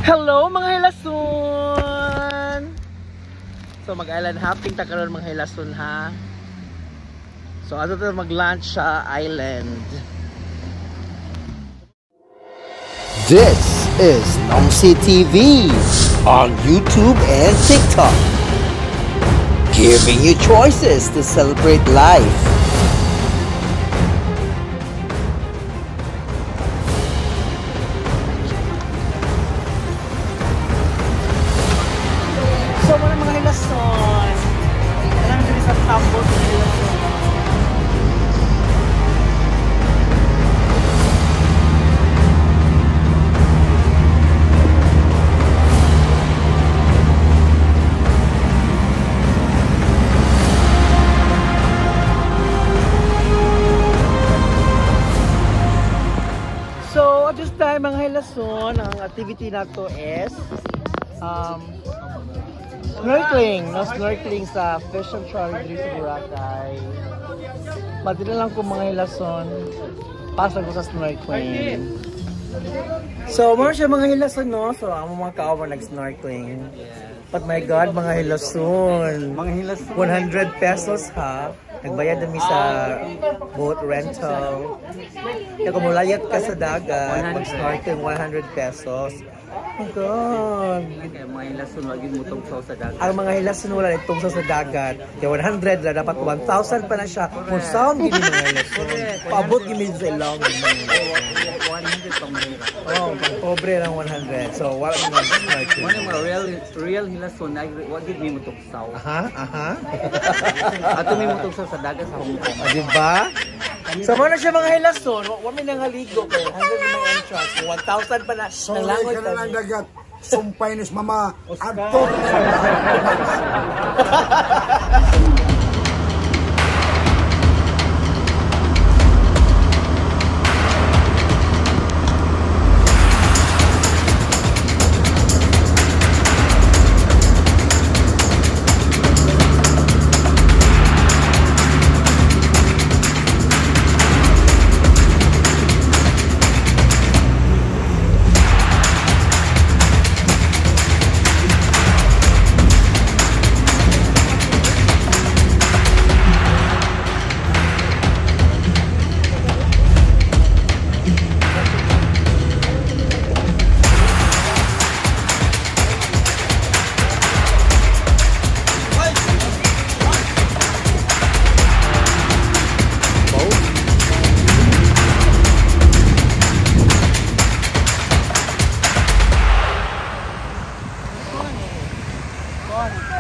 Hello mga hilason! So mag-island hopping ta karon mga hilason ha. So ato ta mag-lunch sa island. This is Nomsi TV on YouTube and TikTok, giving you choices to celebrate life. So mga hilason, alam nyo sa tambo sa hilason. So at this time mga hilason, ang activity na to is snorkeling, no? Snorkeling sa Fish Sanctuary dito sa Boracay. Pati na lang kung mga hilason, pasok ko sa snorkeling. So, mga siya mga hilason, no? So, ang mga kaawang nag-snorkeling. But my God, mga hilason. 100 pesos ha. Nagbayad kami sa boat rental. Kung mulayat ka sa dagat, mag-snorkeling 100 pesos. Oh my God! Kaya mga hilason lagi mo tungsaw sa dagat. Ang mga hilason wala na tungsaw sa dagat. Kaya 100 na dapat 1,000 pa na siya. Kung sound gini mga hilason. Paabot gini sa ilong. 100 pang mahirap. Oh, pang pobre ng 100. So, wala na mag-snorkeling. Ano mga real hilason na wag gid mi mo tungsaw. Aha. Ato mi mo tungsaw sa dagat sa Hong Kong. Diba? So, na siya mga hilason. Wala may nangaligo kayo. 100 na mga entrance. 1,000 pa na. Sorry ka na lang dagat. Sumpay nis mama. Adto.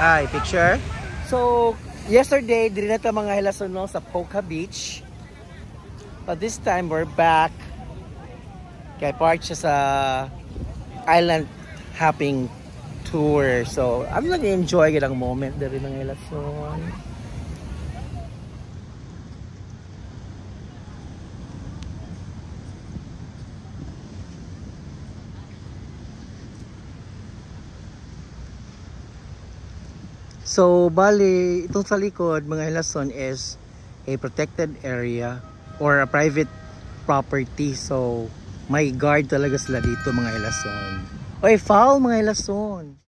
Ay, picture. So, yesterday, dili na ta mga hilason no, sa Poca Beach. But this time, we're back. Kaya part siya sa island hopping tour. So, I'm nag-enjoy ang moment diri mga hilason. So, bali, itong sa likod, mga hilason is a protected area or a private property. So, may guard talaga sila dito, mga hilason. Oy, foul, mga hilason!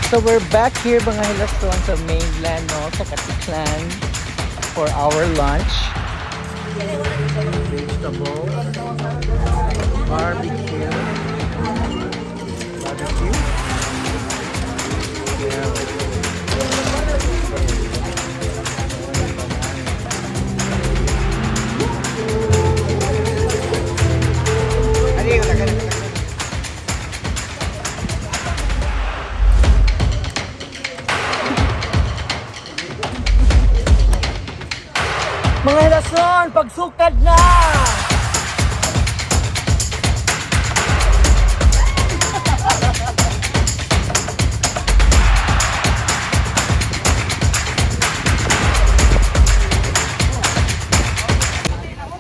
So we're back here mga hilason sa mainland, no, sa Katiklan for our lunch. Vegetable, barbecue. Mga hilason, pagsukad na!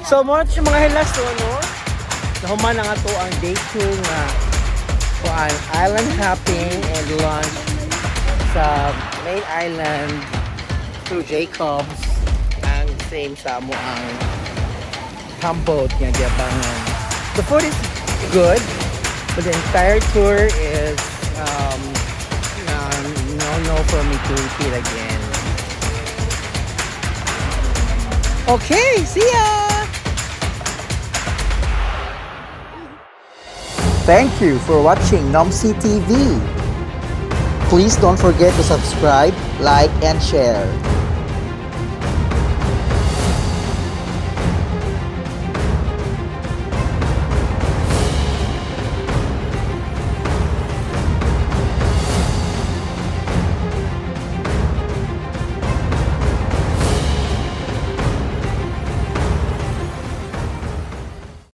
So, mo yung mga hilason, no? Nahuman na nga to ang day 2 nga kuan island hopping and lunch sa main island through Jacobs. Ang same sa mo ang Humboldt nga Diabangan. The food is good, but the entire tour is no for me to repeat again. Okay, see ya! Thank you for watching Nomsi TV. Please don't forget to subscribe, like, and share.